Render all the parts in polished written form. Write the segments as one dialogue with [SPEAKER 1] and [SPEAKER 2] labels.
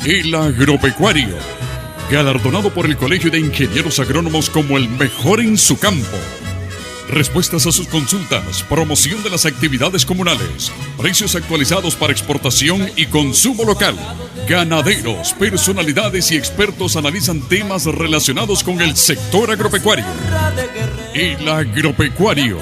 [SPEAKER 1] El Agropecuario, galardonado por el Colegio de Ingenieros Agrónomos como el mejor en su campo. Respuestas a sus consultas, promoción de las actividades comunales, precios actualizados para exportación y consumo local. Ganaderos, personalidades y expertos analizan temas relacionados con el sector agropecuario. El Agropecuario.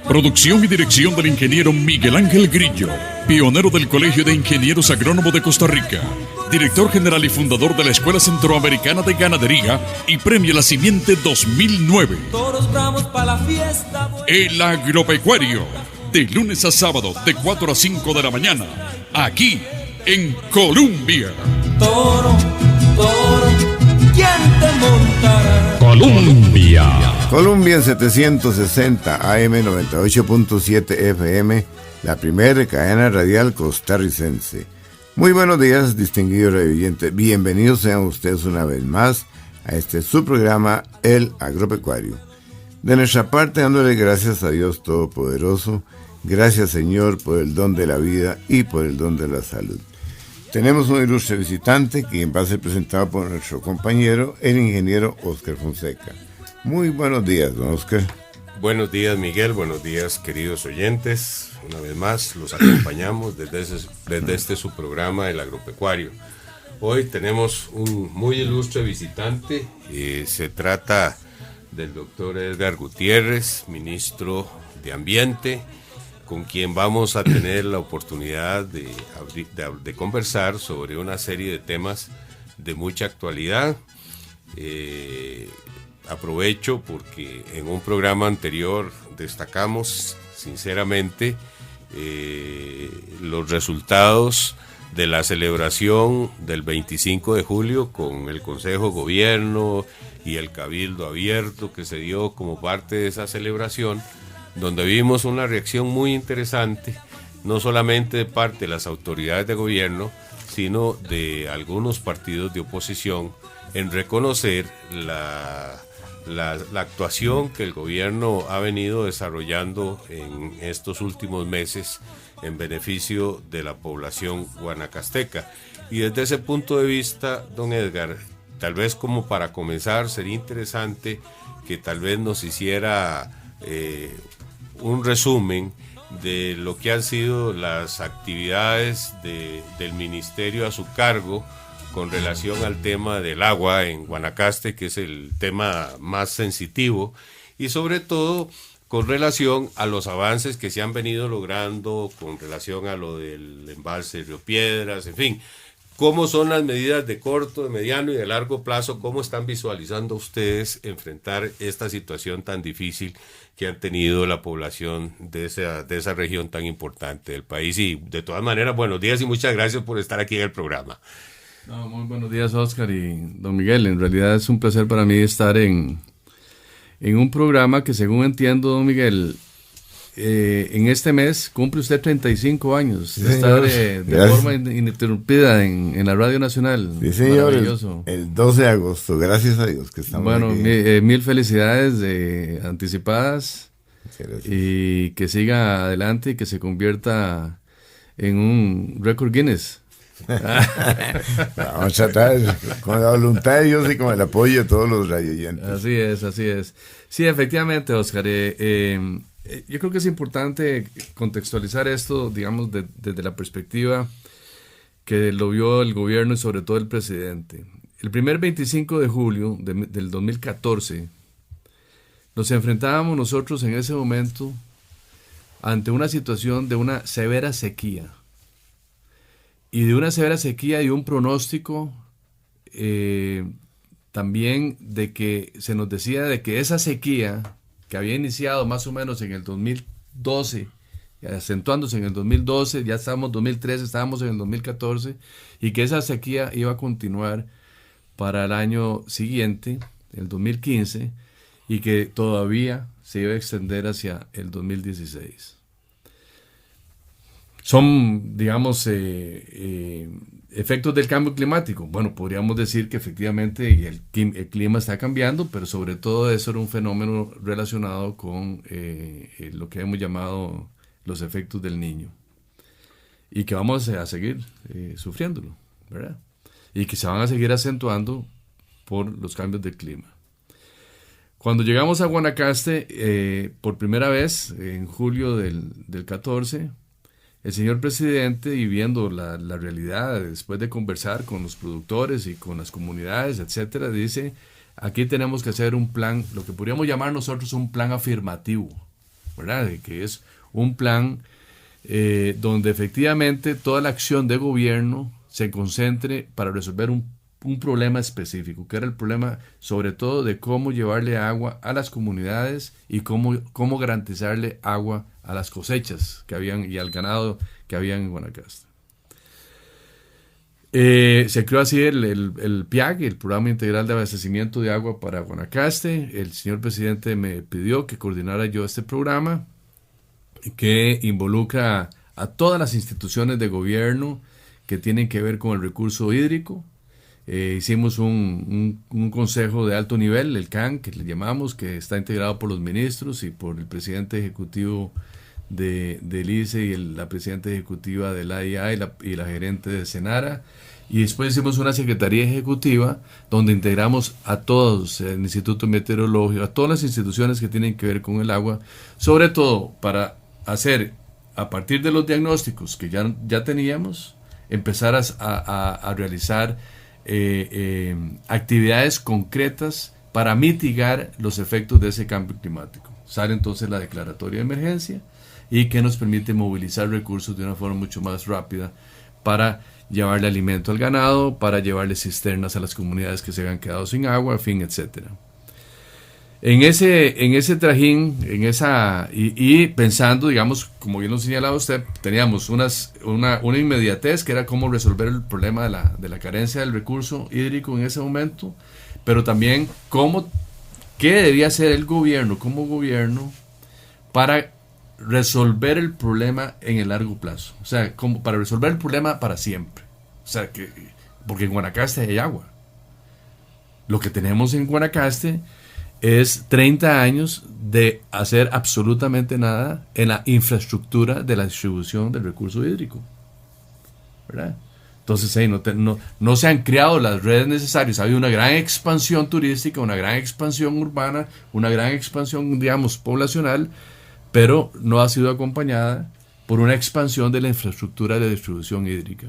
[SPEAKER 1] Producción y dirección del ingeniero Miguel Ángel Grillo, pionero del Colegio de Ingenieros Agrónomos de Costa Rica, director general y fundador de la Escuela Centroamericana de Ganadería y Premio La Simiente 2009. El Agropecuario, de lunes a sábado de 4 a 5 de la mañana, aquí en Colombia.
[SPEAKER 2] Toro, ¿quién te montará?
[SPEAKER 3] Colombia 760 AM 98.7 FM, la primera cadena radial costarricense. Muy buenos días, distinguidos radioyentes. Bienvenidos sean ustedes una vez más a este su programa, El Agropecuario. De nuestra parte, dándole gracias a Dios Todopoderoso, gracias Señor por el don de la vida y por el don de la salud. Tenemos un ilustre visitante, quien va a ser presentado por nuestro compañero, el ingeniero Oscar Fonseca. Muy buenos días, don Oscar.
[SPEAKER 4] Buenos días, Miguel. Buenos días, queridos oyentes. Una vez más, los acompañamos desde este su programa, El Agropecuario. Hoy tenemos un muy ilustre visitante. Se trata del doctor Edgar Gutiérrez, ministro de Ambiente, con quien vamos a tener la oportunidad de conversar sobre una serie de temas de mucha actualidad. Aprovecho porque en un programa anterior destacamos sinceramente los resultados de la celebración del 25 de julio con el Consejo de Gobierno y el Cabildo Abierto que se dio como parte de esa celebración, donde vimos una reacción muy interesante, no solamente de parte de las autoridades de gobierno, sino de algunos partidos de oposición en reconocer la actuación que el gobierno ha venido desarrollando en estos últimos meses en beneficio de la población guanacasteca. Y desde ese punto de vista, don Edgar, tal vez como para comenzar sería interesante que tal vez nos hiciera un resumen de lo que han sido las actividades del ministerio a su cargo con relación al tema del agua en Guanacaste, que es el tema más sensitivo, y sobre todo con relación a los avances que se han venido logrando con relación a lo del embalse de Río Piedras, en fin, cómo son las medidas de corto, de mediano y de largo plazo, cómo están visualizando ustedes enfrentar esta situación tan difícil que han tenido la población de esa región tan importante del país. Y de todas maneras, buenos días y muchas gracias por estar aquí en el programa.
[SPEAKER 5] No, muy buenos días, Oscar y don Miguel. En realidad es un placer para mí estar en un programa que, según entiendo, don Miguel, en este mes cumple usted 35 años. Sí, está de forma ininterrumpida en la Radio Nacional.
[SPEAKER 3] Sí, señor, el 12 de agosto, gracias a Dios que estamos
[SPEAKER 5] bueno,
[SPEAKER 3] aquí.
[SPEAKER 5] Mil felicidades anticipadas y que siga adelante y que se convierta en un récord Guinness.
[SPEAKER 3] Vamos a tratar con la voluntad de Dios y con el apoyo de todos los radioyentes.
[SPEAKER 5] Así es. Sí, efectivamente, Oscar. Yo creo que es importante contextualizar esto, digamos, desde la perspectiva que lo vio el gobierno y sobre todo el presidente. El primer 25 de julio del 2014 nos enfrentábamos nosotros en ese momento ante una situación de una severa sequía. Y de una severa sequía y un pronóstico también de que se nos decía de que esa sequía que había iniciado más o menos en el 2012, acentuándose en el 2012, ya estábamos en 2013, estábamos en el 2014, y que esa sequía iba a continuar para el año siguiente, el 2015, y que todavía se iba a extender hacia el 2016. Son, digamos, efectos del cambio climático. Bueno, podríamos decir que efectivamente el clima está cambiando, pero sobre todo eso era un fenómeno relacionado con lo que hemos llamado los efectos del Niño. Y que vamos a seguir sufriéndolo, ¿verdad? y que se van a seguir acentuando por los cambios del clima. Cuando llegamos a Guanacaste, por primera vez, en julio del 14, el señor presidente, y viendo la realidad, después de conversar con los productores y con las comunidades, etcétera, dice, aquí tenemos que hacer un plan, lo que podríamos llamar nosotros un plan afirmativo, ¿verdad? Que es un plan donde efectivamente toda la acción de gobierno se concentre para resolver un problema específico, que era el problema sobre todo de cómo llevarle agua a las comunidades y cómo garantizarle agua a las cosechas que habían y al ganado que habían en Guanacaste. Se creó así el PIAG, el Programa Integral de Abastecimiento de Agua para Guanacaste. El señor presidente me pidió que coordinara yo este programa que involucra a todas las instituciones de gobierno que tienen que ver con el recurso hídrico. Hicimos un consejo de alto nivel, el CAN, que le llamamos, que está integrado por los ministros y por el presidente ejecutivo del ICE y la presidenta ejecutiva de la AIA y la gerente de Senara. Y después hicimos una secretaría ejecutiva donde integramos a todos, el Instituto Meteorológico, a todas las instituciones que tienen que ver con el agua, sobre todo para hacer, a partir de los diagnósticos que ya teníamos, empezar a realizar actividades concretas para mitigar los efectos de ese cambio climático. Sale entonces la declaratoria de emergencia y que nos permite movilizar recursos de una forma mucho más rápida para llevarle alimento al ganado, para llevarle cisternas a las comunidades que se habían quedado sin agua, en fin, etcétera. En ese trajín, y pensando, digamos, como bien lo señalaba usted, teníamos una inmediatez que era cómo resolver el problema de la carencia del recurso hídrico en ese momento, pero también qué debía hacer el gobierno como gobierno para resolver el problema en el largo plazo, o sea, como para resolver el problema para siempre, o sea, porque en Guanacaste hay agua. Lo que tenemos en Guanacaste es 30 años de hacer absolutamente nada en la infraestructura de la distribución del recurso hídrico, ¿verdad? Entonces no se han creado las redes necesarias. Ha habido una gran expansión turística, una gran expansión urbana, una gran expansión, digamos, poblacional, pero no ha sido acompañada por una expansión de la infraestructura de distribución hídrica.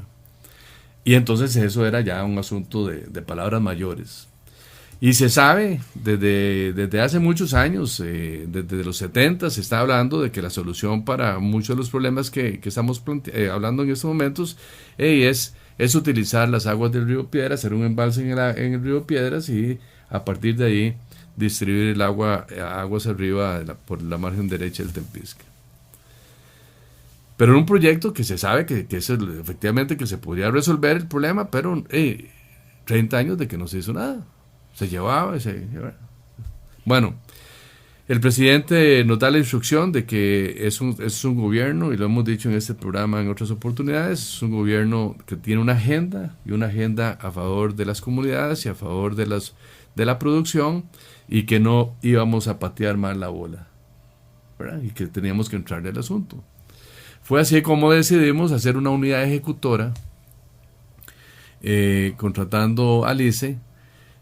[SPEAKER 5] Y entonces eso era ya un asunto de palabras mayores. Y se sabe desde hace muchos años, desde los 70 se está hablando de que la solución para muchos de los problemas que estamos hablando en estos momentos es utilizar las aguas del río Piedras, hacer un embalse en el río Piedras y a partir de ahí distribuir el agua aguas arriba por la margen derecha del Tempisque. Pero en un proyecto que se sabe que efectivamente que se podría resolver el problema, pero 30 años de que no se hizo nada. Se llevaba. Bueno, el presidente nos da la instrucción de que es un gobierno, y lo hemos dicho en este programa en otras oportunidades, es un gobierno que tiene una agenda, y una agenda a favor de las comunidades y a favor de la producción, y que no íbamos a patear más la bola, ¿verdad? Y que teníamos que entrarle al asunto. Fue así como decidimos hacer una unidad ejecutora, contratando al ICE,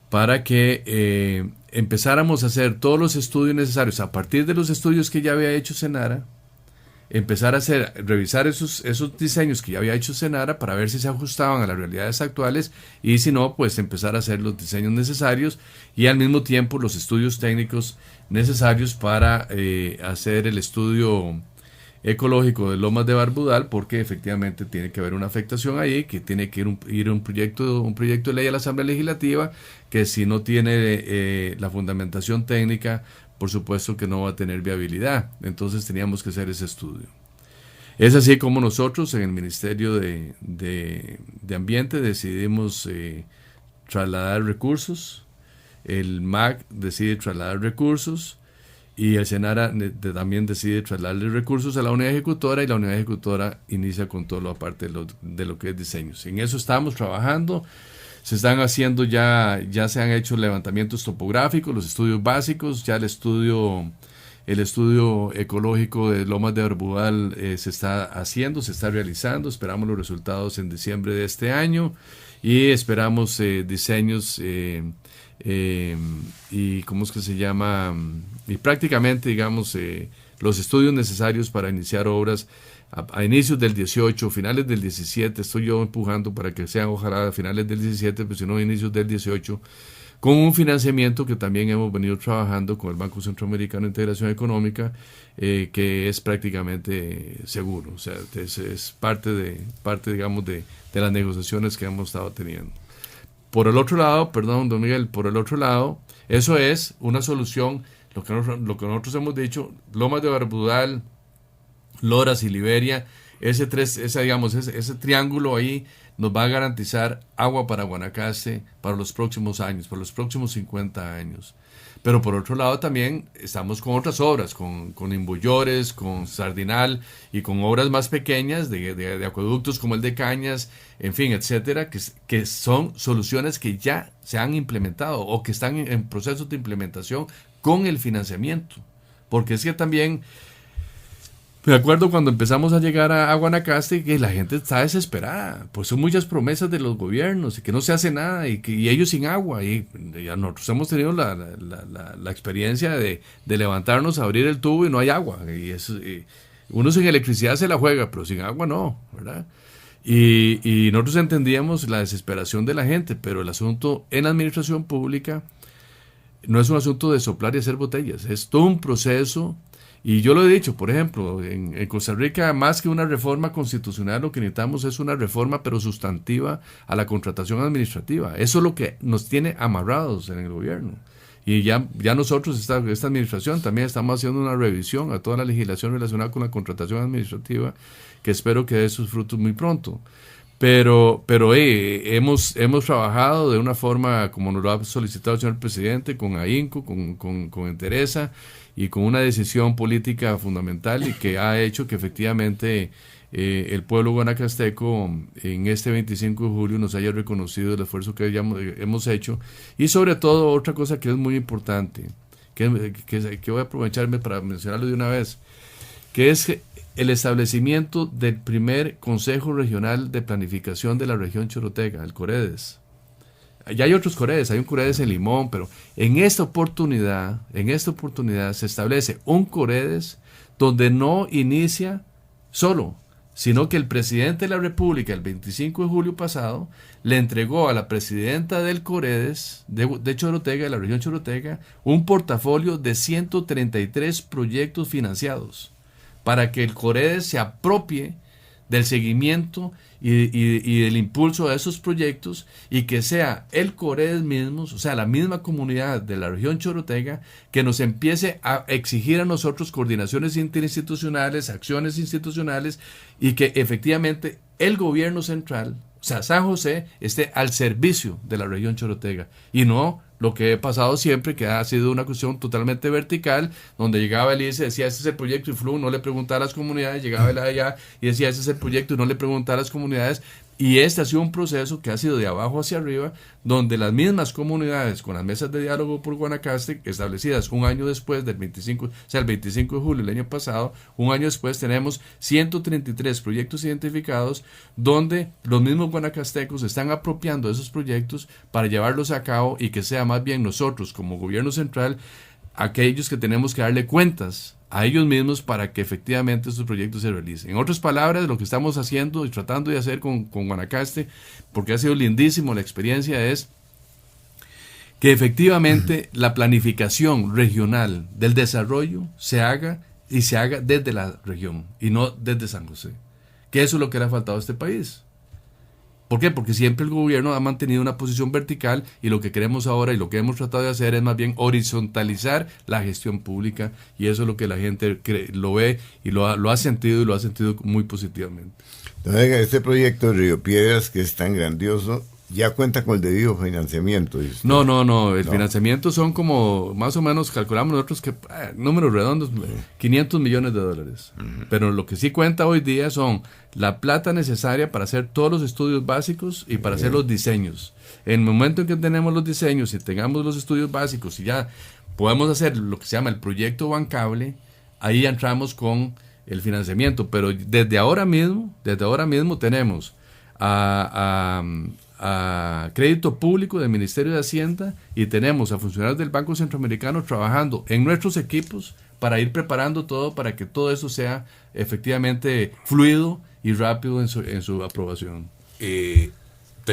[SPEAKER 5] para que empezáramos a hacer todos los estudios necesarios, a partir de los estudios que ya había hecho Senara, revisar esos diseños que ya había hecho Senara para ver si se ajustaban a las realidades actuales, y si no, pues empezar a hacer los diseños necesarios y al mismo tiempo los estudios técnicos necesarios para hacer el estudio ecológico de Lomas de Barbudal, porque efectivamente tiene que haber una afectación ahí, que tiene que ir un proyecto de ley a la Asamblea Legislativa, que si no tiene la fundamentación técnica, por supuesto que no va a tener viabilidad. Entonces teníamos que hacer ese estudio. Es así como nosotros en el Ministerio de Ambiente decidimos trasladar recursos, el MAC decide trasladar recursos, y el Senara también decide trasladarle recursos a la unidad ejecutora, y la unidad ejecutora inicia con todo lo aparte de lo que es diseños. En eso estamos trabajando, se están haciendo ya se han hecho levantamientos topográficos, los estudios básicos, ya el estudio El estudio ecológico de Lomas de Arbudal se está haciendo, se está realizando. Esperamos los resultados en diciembre de este año y esperamos diseños y ¿cómo es que se llama? Y prácticamente, digamos, los estudios necesarios para iniciar obras a inicios del 18, finales del 17. Estoy yo empujando para que sean ojalá a finales del 17, pero si no, inicios del 18. Con un financiamiento que también hemos venido trabajando con el Banco Centroamericano de Integración Económica, que es prácticamente seguro. O sea, es parte digamos, de las negociaciones que hemos estado teniendo. Por el otro lado, perdón, don Miguel, por el otro lado, eso es una solución, lo que nosotros hemos dicho, Lomas de Arbudal, Loras y Liberia, ese triángulo ahí nos va a garantizar agua para Guanacaste para los próximos años, para los próximos 50 años. Pero por otro lado también estamos con otras obras, con Imbollores, con Sardinal y con obras más pequeñas de acueductos como el de Cañas, en fin, etcétera, que son soluciones que ya se han implementado o que están en proceso de implementación con el financiamiento. Porque es que también me acuerdo cuando empezamos a llegar a Guanacaste que la gente está desesperada, pues son muchas promesas de los gobiernos y que no se hace nada y ellos sin agua y ya nosotros hemos tenido la experiencia de levantarnos, abrir el tubo y no hay agua y uno sin electricidad se la juega, pero sin agua no, ¿verdad? Y nosotros entendíamos la desesperación de la gente, pero el asunto en la administración pública no es un asunto de soplar y hacer botellas, es todo un proceso. Y yo lo he dicho, por ejemplo, en Costa Rica, más que una reforma constitucional, lo que necesitamos es una reforma, pero sustantiva, a la contratación administrativa. Eso es lo que nos tiene amarrados en el gobierno. Y ya nosotros, esta administración, también estamos haciendo una revisión a toda la legislación relacionada con la contratación administrativa, que espero que dé sus frutos muy pronto. Pero hemos trabajado de una forma, como nos lo ha solicitado el señor presidente, con AINCO, con Entereza, y con una decisión política fundamental y que ha hecho que efectivamente el pueblo guanacasteco en este 25 de julio nos haya reconocido el esfuerzo que hemos hecho. Y sobre todo, otra cosa que es muy importante, que voy a aprovecharme para mencionarlo de una vez, que es el establecimiento del primer Consejo Regional de Planificación de la región Chorotega, el COREDES. Ya hay otros COREDES, hay un COREDES en Limón, pero en esta oportunidad se establece un COREDES donde no inicia solo, sino que el presidente de la República el 25 de julio pasado le entregó a la presidenta del COREDES de Chorotega, de la región Chorotega, un portafolio de 133 proyectos financiados para que el COREDES se apropie del seguimiento y del impulso a esos proyectos y que sea el COREDES mismos, o sea, la misma comunidad de la región Chorotega, que nos empiece a exigir a nosotros coordinaciones interinstitucionales, acciones institucionales y que efectivamente el gobierno central, o sea, San José, esté al servicio de la región Chorotega y no lo que he pasado siempre, que ha sido una cuestión totalmente vertical, donde llegaba el ICE, decía ese es el proyecto y no le preguntaba a las comunidades, llegaba el allá y decía ese es el proyecto y no le preguntaba a las comunidades. Y este ha sido un proceso que ha sido de abajo hacia arriba, donde las mismas comunidades, con las mesas de diálogo por Guanacaste, establecidas un año después del 25, o sea, el 25 de julio del año pasado, un año después tenemos 133 proyectos identificados, donde los mismos guanacastecos están apropiando de esos proyectos para llevarlos a cabo y que sea más bien nosotros, como gobierno central, aquellos que tenemos que darle cuentas a ellos mismos para que efectivamente estos proyectos se realicen. En otras palabras, lo que estamos haciendo y tratando de hacer con Guanacaste, porque ha sido lindísimo la experiencia, es que efectivamente la planificación regional del desarrollo se haga desde la región y no desde San José, que eso es lo que le ha faltado a este país. ¿Por qué? Porque siempre el gobierno ha mantenido una posición vertical y lo que queremos ahora y lo que hemos tratado de hacer es más bien horizontalizar la gestión pública y eso es lo que la gente lo ve y lo ha sentido y lo ha sentido muy positivamente.
[SPEAKER 3] Entonces, este proyecto de Río Piedras, que es tan grandioso, ya cuenta con el debido financiamiento.
[SPEAKER 5] No, el financiamiento son como, más o menos, calculamos nosotros que, números redondos, $500 millones. Pero lo que sí cuenta hoy día son la plata necesaria para hacer todos los estudios básicos y para hacer los diseños. En el momento en que tenemos los diseños y tengamos los estudios básicos y ya podemos hacer lo que se llama el proyecto bancable, ahí ya entramos con el financiamiento. Pero desde ahora mismo tenemos a crédito público del Ministerio de Hacienda y tenemos a funcionarios del Banco Centroamericano trabajando en nuestros equipos para ir preparando todo para que todo eso sea efectivamente fluido y rápido en su aprobación.
[SPEAKER 4] Te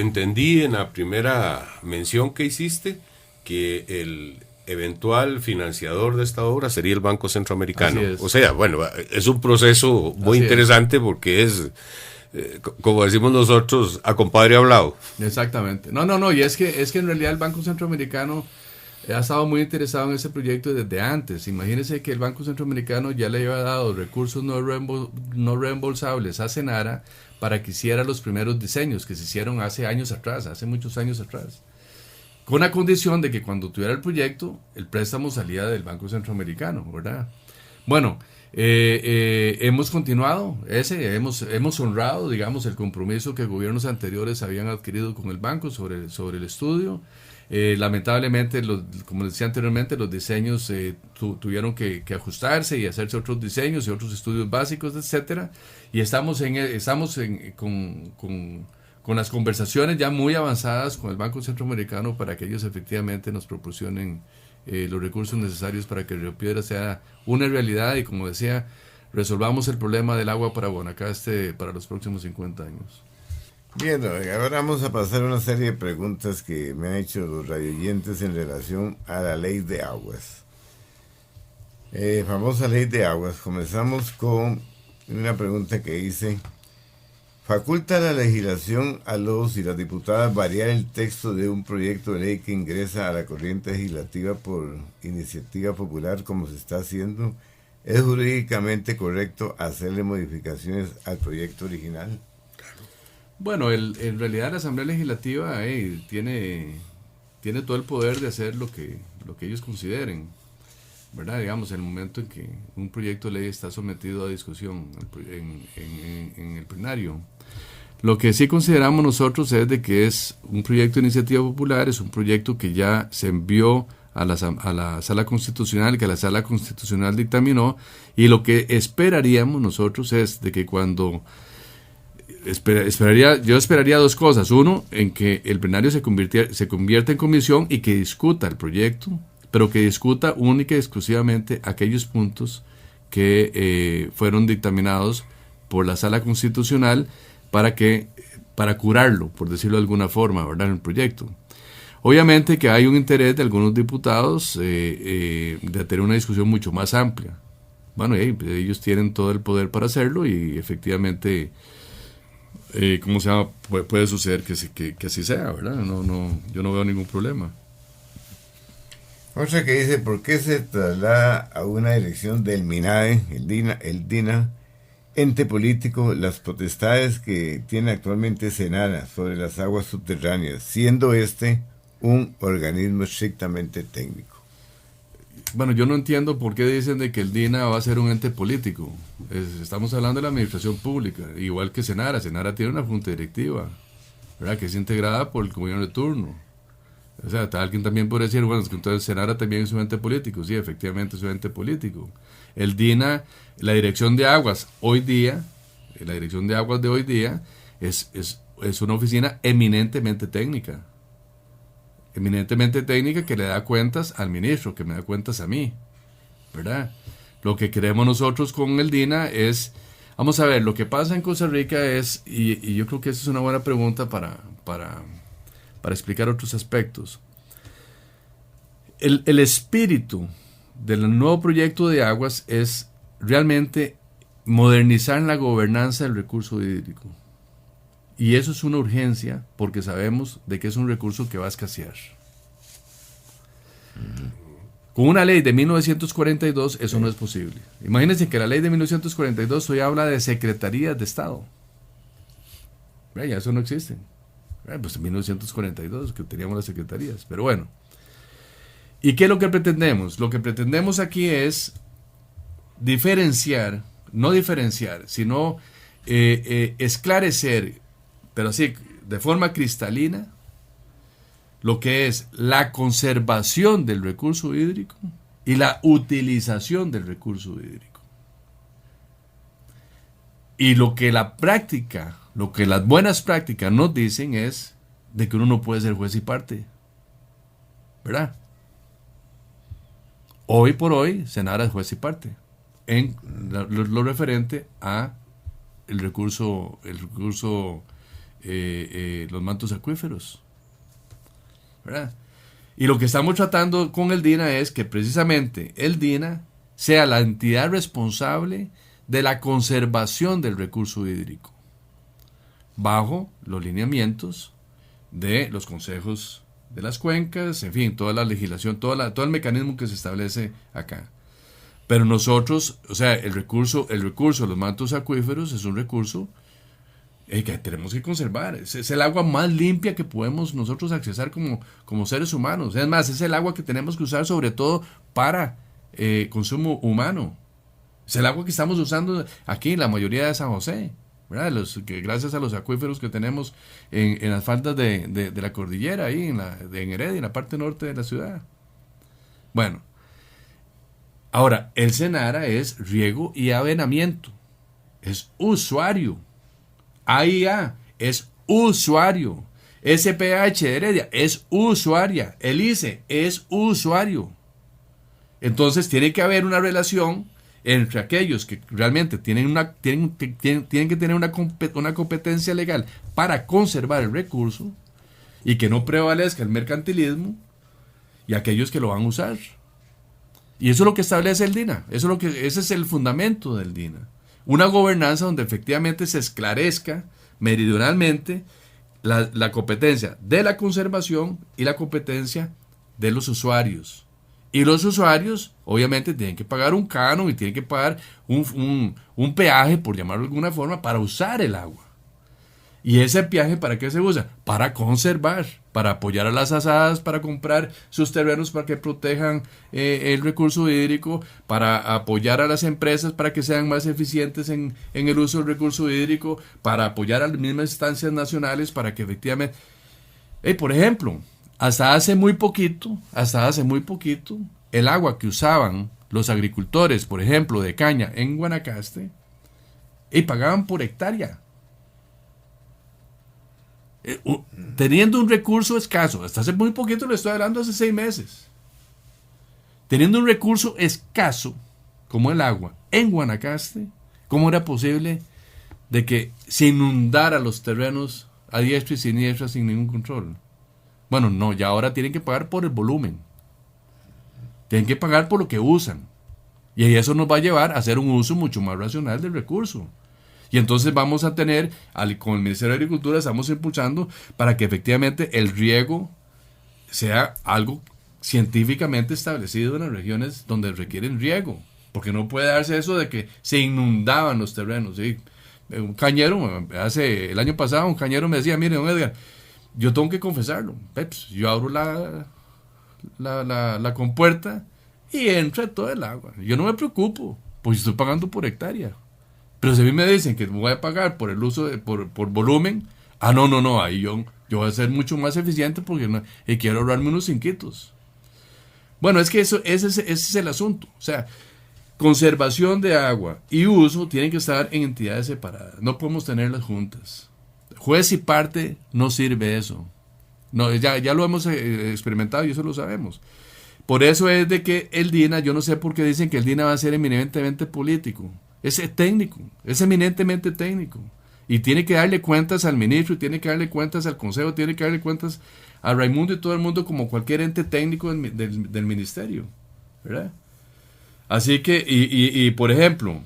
[SPEAKER 4] entendí en la primera mención que hiciste que el eventual financiador de esta obra sería el Banco Centroamericano. O sea, bueno, es un proceso muy interesante porque es, como decimos nosotros, a compadre hablado.
[SPEAKER 5] Exactamente. No, y es que en realidad el Banco Centroamericano ha estado muy interesado en ese proyecto desde antes. Imagínense que el Banco Centroamericano ya le había dado recursos no reembolsables a Senara para que hiciera los primeros diseños que se hicieron hace muchos años atrás. Con la condición de que cuando tuviera el proyecto, el préstamo salía del Banco Centroamericano, ¿verdad? Bueno, hemos continuado, hemos honrado, digamos, el compromiso que gobiernos anteriores habían adquirido con el banco sobre el estudio. Lamentablemente, como decía anteriormente, los diseños tuvieron que ajustarse y hacerse otros diseños y otros estudios básicos, etcétera. Y estamos con las conversaciones ya muy avanzadas con el Banco Centroamericano para que ellos efectivamente nos proporcionen los recursos necesarios para que Río Piedras sea una realidad y, como decía, resolvamos el problema del agua para Guanacaste para los próximos 50 años.
[SPEAKER 3] Bien, ahora vamos a pasar a una serie de preguntas que me han hecho los radioyentes en relación a la ley de aguas. Famosa ley de aguas. Comenzamos con una pregunta que dice: ¿faculta la legislación a los y las diputadas variar el texto de un proyecto de ley que ingresa a la corriente legislativa por iniciativa popular como se está haciendo? ¿Es jurídicamente correcto hacerle modificaciones al proyecto original?
[SPEAKER 5] Bueno, en realidad la Asamblea Legislativa tiene todo el poder de hacer lo que ellos consideren, ¿verdad? Digamos, en el momento en que un proyecto de ley está sometido a discusión en el plenario. Lo que sí consideramos nosotros es de que es un proyecto de iniciativa popular, es un proyecto que ya se envió a la Sala Constitucional, que la Sala Constitucional dictaminó, y lo que esperaríamos nosotros es de que cuando... yo esperaría dos cosas. Uno, en que el plenario se convierta en comisión y que discuta el proyecto, pero que discuta única y exclusivamente aquellos puntos que fueron dictaminados por la Sala Constitucional para curarlo, por decirlo de alguna forma, ¿verdad?, en el proyecto. Obviamente que hay un interés de algunos diputados de tener una discusión mucho más amplia. Bueno, ellos tienen todo el poder para hacerlo y efectivamente... ¿cómo se llama? Puede suceder que así sea, ¿verdad? Yo no veo ningún problema.
[SPEAKER 3] Otra que dice: ¿por qué se traslada a una dirección del MINAE, el DINA, ente político, las potestades que tiene actualmente Senara sobre las aguas subterráneas, siendo un organismo estrictamente técnico?
[SPEAKER 5] Bueno, yo no entiendo por qué dicen de que el DINA va a ser un ente político. Estamos hablando de la administración pública, igual que Senara. Senara tiene una junta directiva, ¿verdad?, que es integrada por el gobierno de turno. O sea, alguien también podría decir, bueno, es que entonces Senara también es un ente político. Sí, efectivamente es un ente político. El DINA, la dirección de aguas hoy día, es una oficina eminentemente técnica. Que le da cuentas al ministro, que me da cuentas a mí, ¿verdad? Lo que queremos nosotros con el DINA es, vamos a ver, lo que pasa en Costa Rica es, y yo creo que esa es una buena pregunta para explicar otros aspectos. El espíritu del nuevo proyecto de aguas es realmente modernizar la gobernanza del recurso hídrico. Y eso es una urgencia porque sabemos de que es un recurso que va a escasear. Con una ley de 1942 eso no es posible. Imagínense que la ley de 1942 hoy habla de secretarías de Estado. Ya eso no existe. Pues en 1942 que teníamos las secretarías, pero bueno. ¿Y qué es lo que pretendemos? Lo que pretendemos aquí es diferenciar, no diferenciar, sino esclarecer, pero así de forma cristalina, lo que es la conservación del recurso hídrico y la utilización del recurso hídrico. Y lo que la práctica, lo que las buenas prácticas nos dicen es de que uno no puede ser juez y parte, ¿verdad? Hoy por hoy, Senara es juez y parte en lo referente a el recurso, los mantos acuíferos, ¿verdad? Y lo que estamos tratando con el DINA es que precisamente el DINA sea la entidad responsable de la conservación del recurso hídrico, bajo los lineamientos de los consejos de las cuencas, en fin, toda la legislación, todo el mecanismo que se establece acá. Pero nosotros, o sea, el recurso de los mantos acuíferos es un recurso que tenemos que conservar. Es el agua más limpia que podemos nosotros accesar como seres humanos. Es más, es el agua que tenemos que usar sobre todo para consumo humano. Es el agua que estamos usando aquí en la mayoría de San José, ¿verdad? Gracias a los acuíferos que tenemos en las faldas de la cordillera, ahí en Heredia, en la parte norte de la ciudad. Bueno, ahora, el Senara es riego y avenamiento, es usuario. AIA es usuario. SPH de Heredia es usuaria. El ICE es usuario. Entonces tiene que haber una relación entre aquellos que realmente tienen que tener una competencia legal para conservar el recurso y que no prevalezca el mercantilismo, y aquellos que lo van a usar. Y eso es lo que establece el DINA. Ese es el fundamento del DINA. Una gobernanza donde efectivamente se esclarezca meridionalmente la competencia de la conservación y la competencia de los usuarios. Y los usuarios, obviamente, tienen que pagar un canon y tienen que pagar un peaje, por llamarlo de alguna forma, para usar el agua. ¿Y ese peaje para qué se usa? Para conservar, para apoyar a las asadas, para comprar sus terrenos para que protejan el recurso hídrico, para apoyar a las empresas para que sean más eficientes en el uso del recurso hídrico, para apoyar a las mismas instancias nacionales para que efectivamente... por ejemplo, hasta hace muy poquito, el agua que usaban los agricultores, por ejemplo, de caña en Guanacaste, pagaban por hectárea. Teniendo un recurso escaso, hasta hace muy poquito, le estoy hablando hace 6 meses, teniendo un recurso escaso como el agua en Guanacaste, ¿cómo era posible de que se inundara los terrenos a diestra y siniestra sin ningún control? Bueno, no, ya ahora tienen que pagar por el volumen, tienen que pagar por lo que usan, y eso nos va a llevar a hacer un uso mucho más racional del recurso. Y entonces vamos a tener, con el Ministerio de Agricultura estamos impulsando para que efectivamente el riego sea algo científicamente establecido en las regiones donde requieren riego. Porque no puede darse eso de que se inundaban los terrenos. ¿Sí? Un cañero, el año pasado un cañero me decía, mire, don Edgar, yo tengo que confesarlo. Yo abro la compuerta y entra todo el agua. Yo no me preocupo, pues estoy pagando por hectárea. Pero si a mí me dicen que voy a pagar por el uso, por volumen, no, ahí yo voy a ser mucho más eficiente porque quiero ahorrarme unos cinquitos. Bueno, es que ese es el asunto. O sea, conservación de agua y uso tienen que estar en entidades separadas. No podemos tenerlas juntas. Juez y parte no sirve eso. No, ya lo hemos experimentado y eso lo sabemos. Por eso es de que el DINA, yo no sé por qué dicen que el DINA va a ser eminentemente político. Es técnico, es eminentemente técnico. Y tiene que darle cuentas al ministro, y tiene que darle cuentas al consejo, tiene que darle cuentas a Raimundo y todo el mundo como cualquier ente técnico del ministerio, ¿verdad? Así que, y por ejemplo,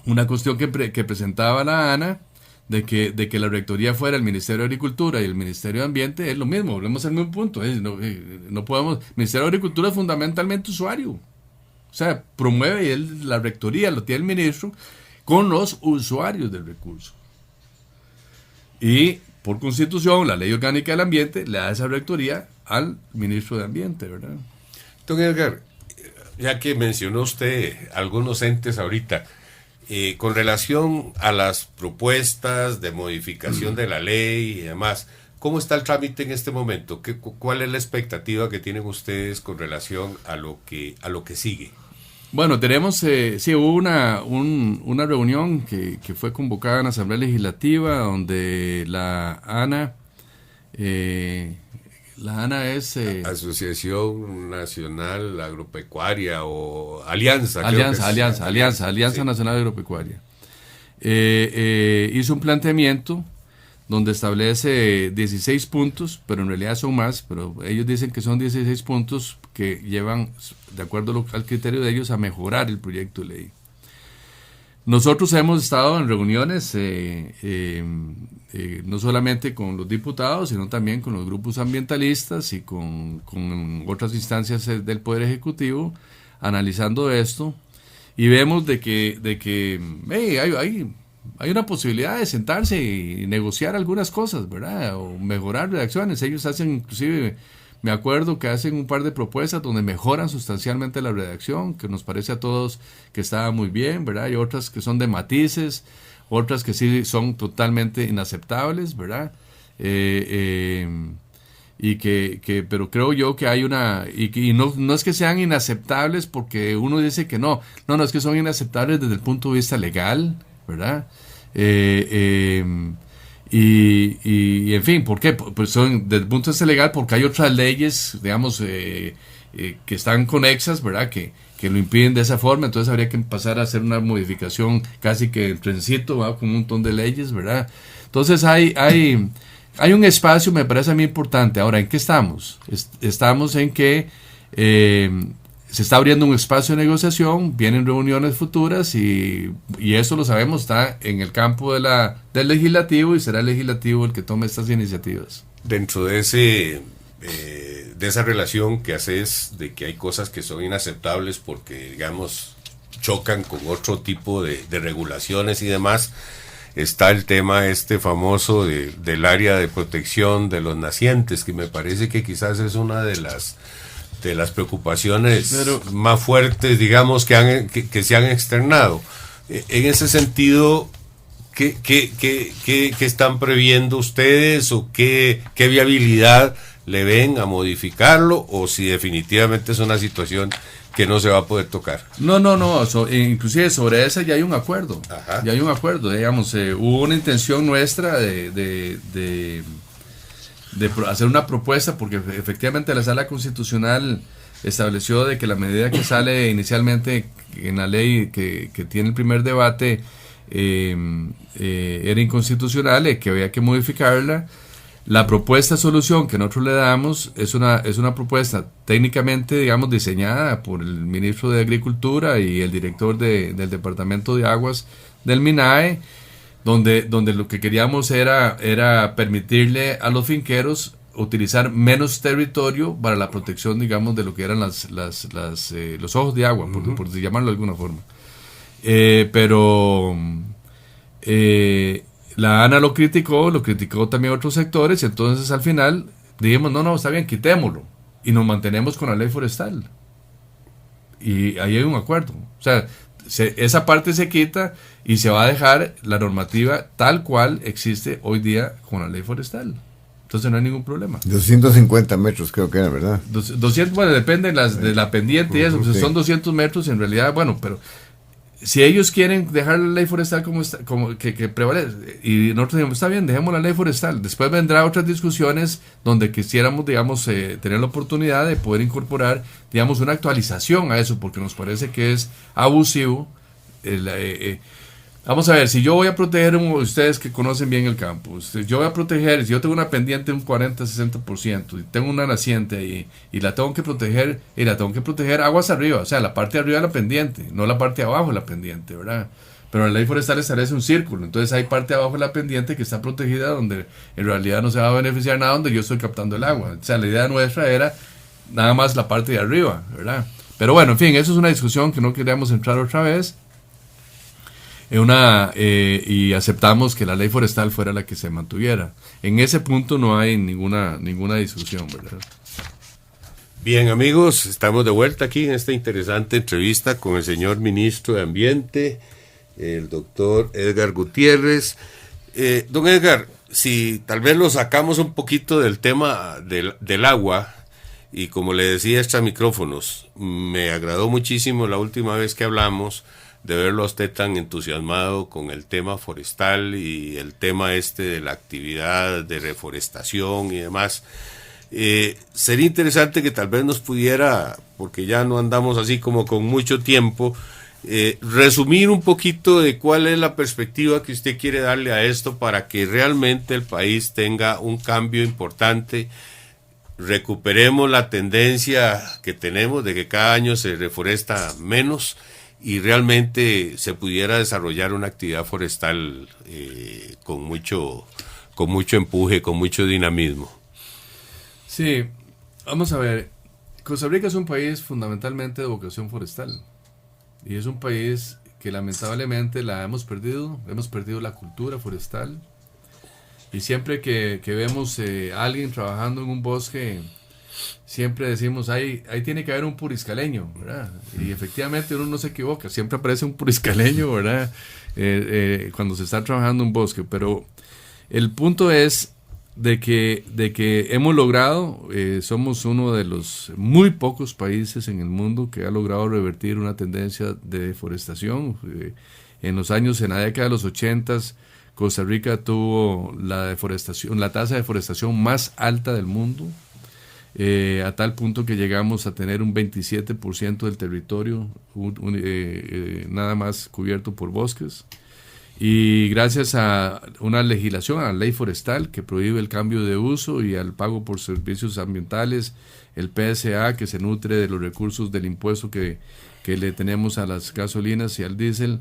[SPEAKER 5] una cuestión que presentaba la ANA, de que la rectoría fuera el Ministerio de Agricultura y el Ministerio de Ambiente, es lo mismo, volvemos al mismo punto. No podemos, el Ministerio de Agricultura es fundamentalmente usuario. O sea, promueve la rectoría, lo tiene el ministro, con los usuarios del recurso. Y por constitución, la ley orgánica del ambiente le da esa rectoría al ministro de Ambiente, ¿verdad?
[SPEAKER 4] Don Edgar, ya que mencionó usted algunos entes ahorita, con relación a las propuestas de modificación de la ley y demás, ¿cómo está el trámite en este momento? ¿Cuál es la expectativa que tienen ustedes con relación a lo que sigue?
[SPEAKER 5] Bueno, tenemos, hubo una reunión que fue convocada en la Asamblea Legislativa, donde la ANA es...
[SPEAKER 4] Asociación Nacional Agropecuaria o Alianza.
[SPEAKER 5] Alianza Nacional Agropecuaria. Hizo un planteamiento donde establece 16 puntos, pero en realidad son más, pero ellos dicen que son 16 puntos que llevan, de acuerdo al criterio de ellos, a mejorar el proyecto de ley. Nosotros hemos estado en reuniones, no solamente con los diputados, sino también con los grupos ambientalistas y con otras instancias del Poder Ejecutivo, analizando esto, y vemos de que hay una posibilidad de sentarse y negociar algunas cosas, ¿verdad? O mejorar redacciones. Ellos hacen, inclusive, me acuerdo que hacen un par de propuestas donde mejoran sustancialmente la redacción, que nos parece a todos que estaba muy bien, ¿verdad? Hay otras que son de matices, otras que sí son totalmente inaceptables, ¿verdad? Pero creo yo que hay una, y no es que sean inaceptables porque uno dice que no, es que son inaceptables desde el punto de vista legal, ¿verdad? Y en fin, ¿por qué? Pues son desde el punto de vista legal porque hay otras leyes, digamos, que están conexas, ¿verdad? Que lo impiden de esa forma, entonces habría que pasar a hacer una modificación casi que en trencito, ¿verdad? Con un montón de leyes, ¿verdad? Entonces hay un espacio, me parece a mí importante. Ahora, ¿en qué estamos? Estamos en que se está abriendo un espacio de negociación, vienen reuniones futuras y eso lo sabemos, está en el campo del legislativo y será el legislativo el que tome estas iniciativas.
[SPEAKER 4] Dentro de esa relación que haces de que hay cosas que son inaceptables porque, digamos, chocan con otro tipo de regulaciones y demás, está el tema famoso del área de protección de los nacientes, que me parece que quizás es una de las preocupaciones más fuertes, digamos, que se han externado. En ese sentido, ¿qué están previendo ustedes o qué viabilidad le ven a modificarlo, o si definitivamente es una situación que no se va a poder tocar? No,
[SPEAKER 5] inclusive sobre esa ya hay un acuerdo. Ajá. Ya hay un acuerdo, digamos, hubo una intención nuestra de hacer una propuesta, porque efectivamente la Sala Constitucional estableció de que la medida que sale inicialmente en la ley que tiene el primer debate era inconstitucional y que había que modificarla. La propuesta de solución que nosotros le damos es una propuesta técnicamente, digamos, diseñada por el ministro de Agricultura y el director del Departamento de Aguas del MINAE, donde lo que queríamos era permitirle a los finqueros utilizar menos territorio para la protección, digamos, de lo que eran los ojos de agua, por llamarlo de alguna forma. Pero la ANA lo criticó también otros sectores, y entonces al final dijimos, no, está bien, quitémoslo, y nos mantenemos con la ley forestal. Y ahí hay un acuerdo. O sea, esa parte se quita y se va a dejar la normativa tal cual existe hoy día con la ley forestal. Entonces no hay ningún problema.
[SPEAKER 3] 250 metros creo que era, ¿verdad?
[SPEAKER 5] 200, bueno, depende de la pendiente y eso, pues son 200 metros en realidad, bueno, pero si ellos quieren dejar la ley forestal como está, como que prevalece, y nosotros decimos, está bien, dejemos la ley forestal. Después vendrá otras discusiones donde quisiéramos, digamos, tener la oportunidad de poder incorporar, digamos, una actualización a eso, porque nos parece que es abusivo. Vamos a ver, si yo voy a proteger, ustedes que conocen bien el campo, yo voy a proteger, si yo tengo una pendiente de un 40-60% y tengo una naciente ahí y la tengo que proteger, aguas arriba, o sea, la parte de arriba de la pendiente, no la parte de abajo de la pendiente, ¿verdad? Pero la ley forestal establece un círculo, entonces hay parte de abajo de la pendiente que está protegida, donde en realidad no se va a beneficiar nada, donde yo estoy captando el agua. O sea, la idea nuestra era nada más la parte de arriba, ¿verdad? Pero bueno, en fin, eso es una discusión que no queríamos entrar otra vez. y aceptamos que la ley forestal fuera la que se mantuviera. En ese punto no hay ninguna discusión, ¿verdad?
[SPEAKER 4] Bien, amigos, estamos de vuelta aquí en esta interesante entrevista con el señor ministro de Ambiente, el doctor Edgar Gutiérrez. Don Edgar, si tal vez lo sacamos un poquito del tema del agua, y como le decía extra micrófonos, me agradó muchísimo la última vez que hablamos de verlo a usted tan entusiasmado con el tema forestal y el tema de la actividad de reforestación y demás. Sería interesante que tal vez nos pudiera, porque ya no andamos así como con mucho tiempo, resumir un poquito de cuál es la perspectiva que usted quiere darle a esto para que realmente el país tenga un cambio importante, recuperemos la tendencia que tenemos de que cada año se reforesta menos y realmente se pudiera desarrollar una actividad forestal con mucho empuje, con mucho dinamismo.
[SPEAKER 5] Sí, vamos a ver, Costa Rica es un país fundamentalmente de vocación forestal y es un país que lamentablemente la hemos perdido la cultura forestal y siempre que vemos a alguien trabajando en un bosque, siempre decimos, ahí tiene que haber un puriscaleño, ¿verdad? Y efectivamente uno no se equivoca, siempre aparece un puriscaleño, ¿verdad? Cuando se está trabajando en un bosque, pero el punto es de que hemos logrado, somos uno de los muy pocos países en el mundo que ha logrado revertir una tendencia de deforestación. En la década de los 80s, Costa Rica tuvo la tasa de deforestación más alta del mundo, a tal punto que llegamos a tener un 27% del territorio nada más cubierto por bosques. Y gracias a una legislación, a la ley forestal que prohíbe el cambio de uso y al pago por servicios ambientales, el PSA que se nutre de los recursos del impuesto que le tenemos a las gasolinas y al diésel,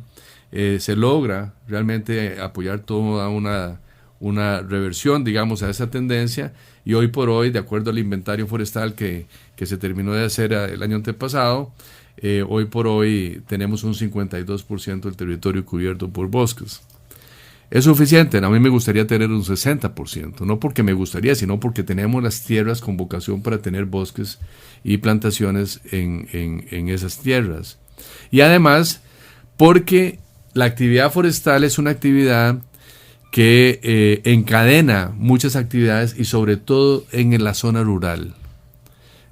[SPEAKER 5] se logra realmente apoyar toda una reversión, digamos, a esa tendencia. Y hoy por hoy, de acuerdo al inventario forestal que se terminó de hacer el año antepasado, hoy por hoy tenemos un 52% del territorio cubierto por bosques. ¿Es suficiente? A mí me gustaría tener un 60%, no porque me gustaría, sino porque tenemos las tierras con vocación para tener bosques y plantaciones en esas tierras. Y además, porque la actividad forestal es una actividad que encadena muchas actividades y sobre todo en la zona rural.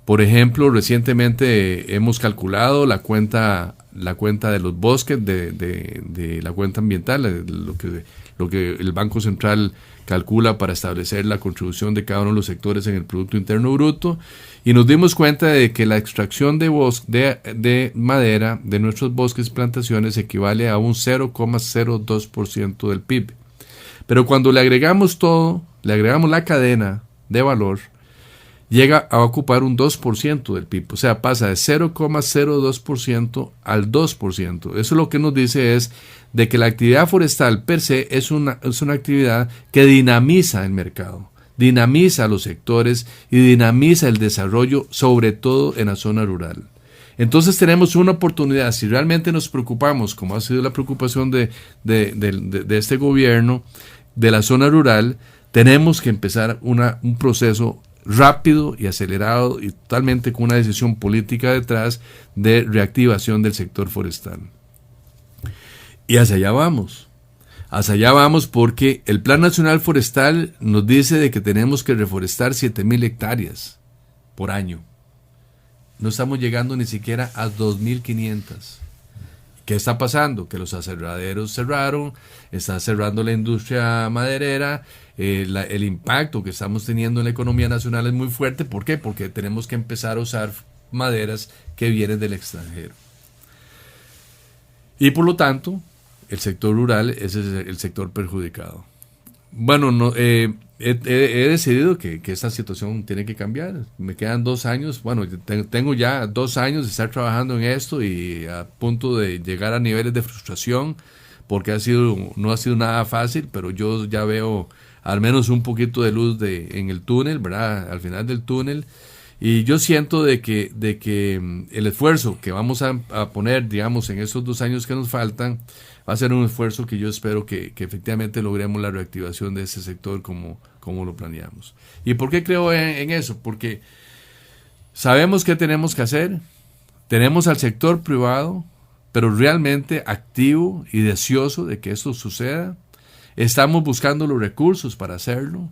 [SPEAKER 5] Por ejemplo, recientemente hemos calculado la cuenta de los bosques, de la cuenta ambiental, lo que el Banco Central calcula para establecer la contribución de cada uno de los sectores en el Producto Interno Bruto, y nos dimos cuenta de que la extracción de madera de nuestros bosques y plantaciones equivale a un 0,02% del PIB. Pero cuando le agregamos todo, le agregamos la cadena de valor, llega a ocupar un 2% del PIB, o sea, pasa de 0,02% al 2%. Eso lo que nos dice es de que la actividad forestal per se es una actividad que dinamiza el mercado, dinamiza los sectores y dinamiza el desarrollo, sobre todo en la zona rural. Entonces tenemos una oportunidad, si realmente nos preocupamos, como ha sido la preocupación de este gobierno, de la zona rural, tenemos que empezar un proceso rápido y acelerado y totalmente con una decisión política detrás de reactivación del sector forestal. Y hacia allá vamos. Hacia allá vamos porque el Plan Nacional Forestal nos dice de que tenemos que reforestar 7,000 hectáreas por año. No estamos llegando ni siquiera a 2,500. ¿Qué está pasando? Que los aserraderos cerraron, está cerrando la industria maderera, el impacto que estamos teniendo en la economía nacional es muy fuerte. ¿Por qué? Porque tenemos que empezar a usar maderas que vienen del extranjero. Y por lo tanto, el sector rural es el sector perjudicado. Bueno, he decidido que esta situación tiene que cambiar. Me quedan 2 años, bueno, tengo ya 2 años de estar trabajando en esto y a punto de llegar a niveles de frustración porque no ha sido nada fácil, pero yo ya veo al menos un poquito de luz en el túnel, ¿verdad? Al final del túnel. Y yo siento de que el esfuerzo que vamos a poner, digamos, en estos 2 años que nos faltan, va a ser un esfuerzo que yo espero que efectivamente logremos la reactivación de ese sector como lo planeamos. ¿Y por qué creo en eso? Porque sabemos qué tenemos que hacer, tenemos al sector privado, pero realmente activo y deseoso de que esto suceda. Estamos buscando los recursos para hacerlo.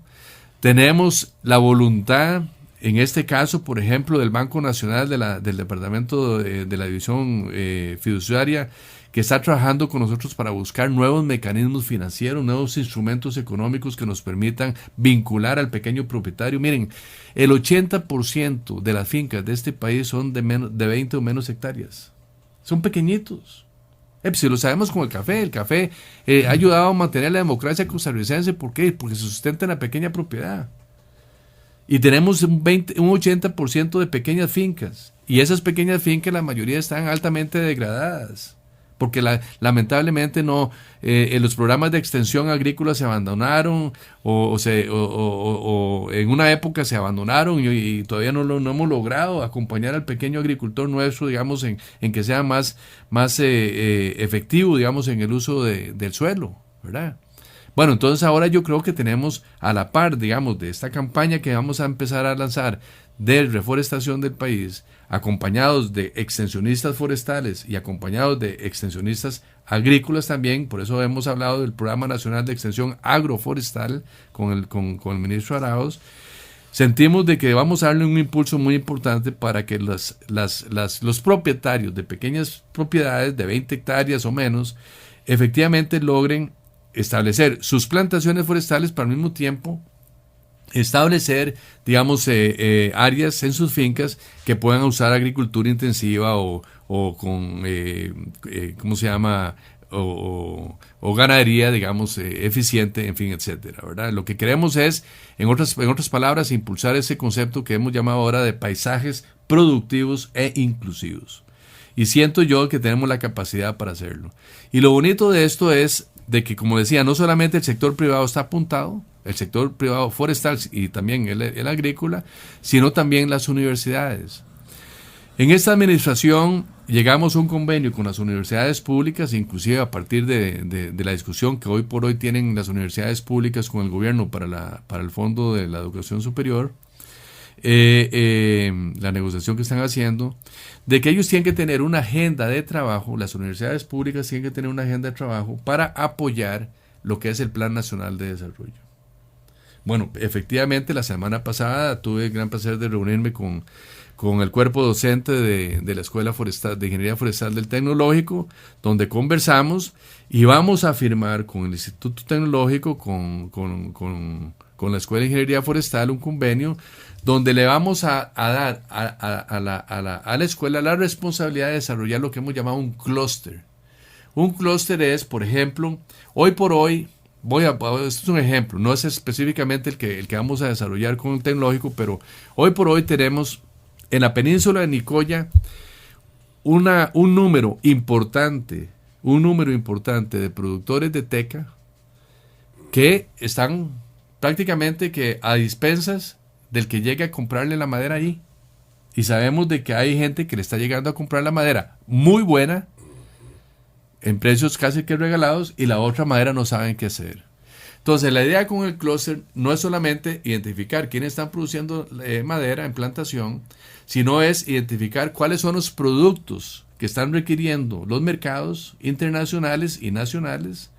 [SPEAKER 5] Tenemos la voluntad, en este caso, por ejemplo, del Banco Nacional del Departamento de la División Fiduciaria, que está trabajando con nosotros para buscar nuevos mecanismos financieros, nuevos instrumentos económicos que nos permitan vincular al pequeño propietario. Miren, el 80% de las fincas de este país son de 20 o menos hectáreas. Son pequeñitos. Si lo sabemos con el café ha ayudado a mantener la democracia costarricense. ¿Por qué? Porque se sustenta en la pequeña propiedad. Y tenemos un 80% de pequeñas fincas. Y esas pequeñas fincas, la mayoría están altamente degradadas. Porque lamentablemente los programas de extensión agrícola se abandonaron o en una época se abandonaron y todavía no hemos logrado acompañar al pequeño agricultor nuestro, digamos, en que sea más efectivo, digamos, en el uso del suelo, ¿verdad? Bueno, entonces ahora yo creo que tenemos a la par, digamos, de esta campaña que vamos a empezar a lanzar de reforestación del país, acompañados de extensionistas forestales y acompañados de extensionistas agrícolas también. Por eso hemos hablado del Programa Nacional de Extensión Agroforestal con el ministro Arauz. Sentimos de que vamos a darle un impulso muy importante para que los propietarios de pequeñas propiedades de 20 hectáreas o menos efectivamente logren establecer sus plantaciones forestales, para al mismo tiempo establecer, digamos, áreas en sus fincas que puedan usar agricultura intensiva o con, ¿cómo se llama? O ganadería, digamos, eficiente, en fin, etcétera, ¿verdad? Lo que queremos es, en otras palabras, impulsar ese concepto que hemos llamado ahora de paisajes productivos e inclusivos. Y siento yo que tenemos la capacidad para hacerlo. Y lo bonito de esto es de que, como decía, no solamente el sector privado está apuntado, el sector privado forestal y también el agrícola, sino también las universidades. En esta administración llegamos a un convenio con las universidades públicas, inclusive a partir de la discusión que hoy por hoy tienen las universidades públicas con el gobierno para el Fondo de la Educación Superior, la negociación que están haciendo, de que ellos tienen que tener una agenda de trabajo, las universidades públicas tienen que tener una agenda de trabajo para apoyar lo que es el Plan Nacional de Desarrollo. Bueno, efectivamente la semana pasada tuve el gran placer de reunirme con el cuerpo docente de la Escuela Forestal, de Ingeniería Forestal del Tecnológico, donde conversamos y vamos a firmar con el Instituto Tecnológico, con la Escuela de Ingeniería Forestal, un convenio donde le vamos a dar a la escuela la responsabilidad de desarrollar lo que hemos llamado un clúster. Un clúster es, por ejemplo, hoy por hoy, esto es un ejemplo, no es específicamente el que vamos a desarrollar con el tecnológico, pero hoy por hoy tenemos en la península de Nicoya un número importante de productores de teca que están prácticamente que a dispensas del que llegue a comprarle la madera ahí. Y sabemos de que hay gente que le está llegando a comprar la madera muy buena, en precios casi que regalados, y la otra madera no saben qué hacer. Entonces, la idea con el clúster no es solamente identificar quiénes están produciendo madera en plantación, sino es identificar cuáles son los productos que están requiriendo los mercados internacionales y nacionales,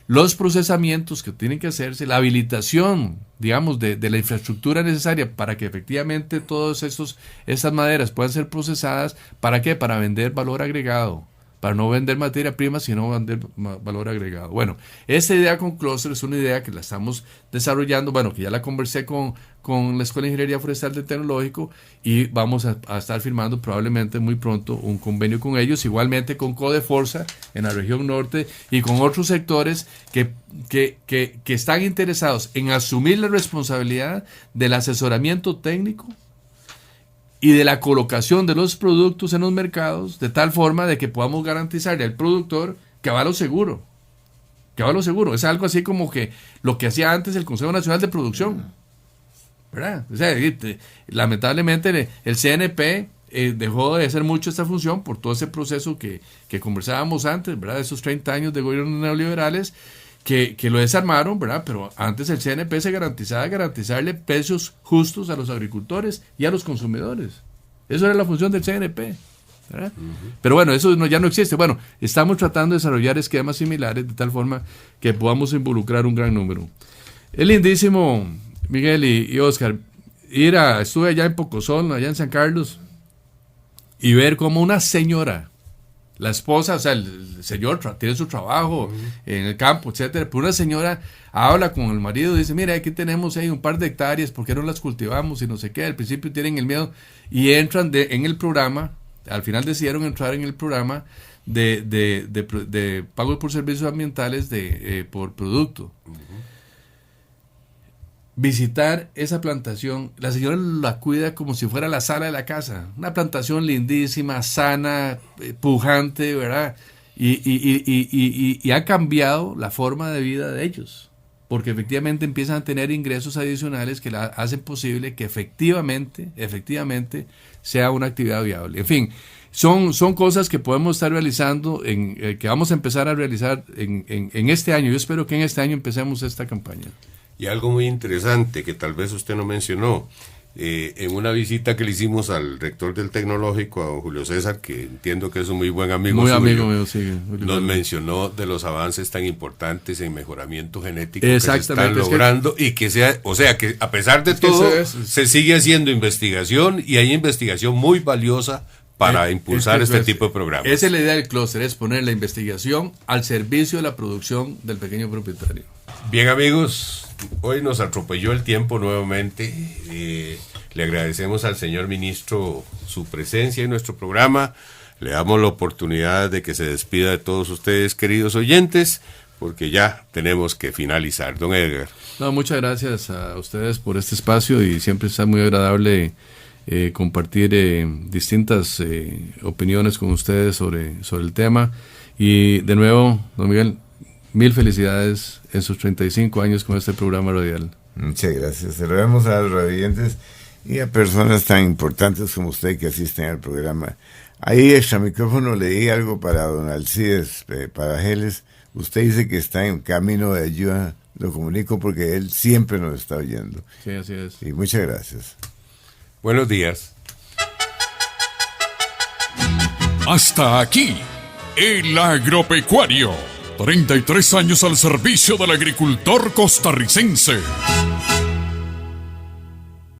[SPEAKER 5] los procesamientos que tienen que hacerse, la habilitación, digamos, de la infraestructura necesaria para que efectivamente todas estas maderas puedan ser procesadas. ¿Para qué? Para vender valor agregado. Para no vender materia prima, sino vender valor agregado. Bueno, esta idea con Cluster es una idea que la estamos desarrollando, bueno, que ya la conversé con la Escuela de Ingeniería Forestal del Tecnológico y vamos a estar firmando probablemente muy pronto un convenio con ellos, igualmente con Codeforza en la región norte y con otros sectores que están interesados en asumir la responsabilidad del asesoramiento técnico y de la colocación de los productos en los mercados, de tal forma de que podamos garantizarle al productor caballo seguro. Caballo seguro. Es algo así como que lo que hacía antes el Consejo Nacional de Producción, ¿verdad? O sea, lamentablemente el CNP dejó de hacer mucho esta función por todo ese proceso que conversábamos antes, ¿verdad? Esos 30 años de gobiernos neoliberales que lo desarmaron, ¿verdad? Pero antes el CNP se garantizarle precios justos a los agricultores y a los consumidores. Eso era la función del CNP, ¿verdad? Pero bueno, eso ya no existe. Bueno, estamos tratando de desarrollar esquemas similares de tal forma que podamos involucrar un gran número. Es lindísimo, Miguel y Oscar, estuve allá en Pocosol, allá en San Carlos, y ver como una señora, la esposa, o sea, el señor tiene su trabajo en el campo, etcétera, pero una señora habla con el marido y dice, mira, aquí tenemos ahí un par de hectáreas, ¿por qué no las cultivamos? Y no sé qué, al principio tienen el miedo y entran en el programa, al final decidieron entrar en el programa de pago por servicios ambientales por producto. Visitar esa plantación, la señora la cuida como si fuera la sala de la casa, una plantación lindísima, sana, pujante, ¿verdad? Y ha cambiado la forma de vida de ellos, porque efectivamente empiezan a tener ingresos adicionales que hacen posible que efectivamente sea una actividad viable. En fin, son cosas que podemos estar realizando, que vamos a empezar a realizar en este año. Yo espero que en este año empecemos esta campaña.
[SPEAKER 4] Y algo muy interesante que tal vez usted no mencionó, en una visita que le hicimos al rector del Tecnológico, a don Julio César, que entiendo que es un muy buen amigo suyo,
[SPEAKER 5] amigo mío, sí,
[SPEAKER 4] nos mencionó de los avances tan importantes en mejoramiento genético que se están logrando y que que a pesar de todo se sigue haciendo investigación y hay investigación muy valiosa para impulsar este tipo de programas.
[SPEAKER 5] Esa es la idea del clúster, es poner la investigación al servicio de la producción del pequeño propietario.
[SPEAKER 4] Bien, amigos, hoy nos atropelló el tiempo nuevamente. Le agradecemos al señor ministro su presencia en nuestro programa. Le damos la oportunidad de que se despida de todos ustedes, queridos oyentes, porque ya tenemos que finalizar. Don Edgar.
[SPEAKER 5] No, muchas gracias a ustedes por este espacio y siempre está muy agradable compartir distintas opiniones con ustedes sobre el tema. Y de nuevo, don Miguel, mil felicidades en sus 35 años con este programa radial.
[SPEAKER 3] Muchas gracias. Se lo vemos a los radiantes y a personas tan importantes como usted que asisten al programa. Ahí extra micrófono leí algo para don Alcides Parajeles. Usted dice que está en camino de ayuda. Lo comunico porque él siempre nos está oyendo.
[SPEAKER 5] Sí, así es.
[SPEAKER 3] Y muchas gracias.
[SPEAKER 4] Buenos días.
[SPEAKER 1] Hasta aquí, el agropecuario. 33 años al servicio del agricultor costarricense.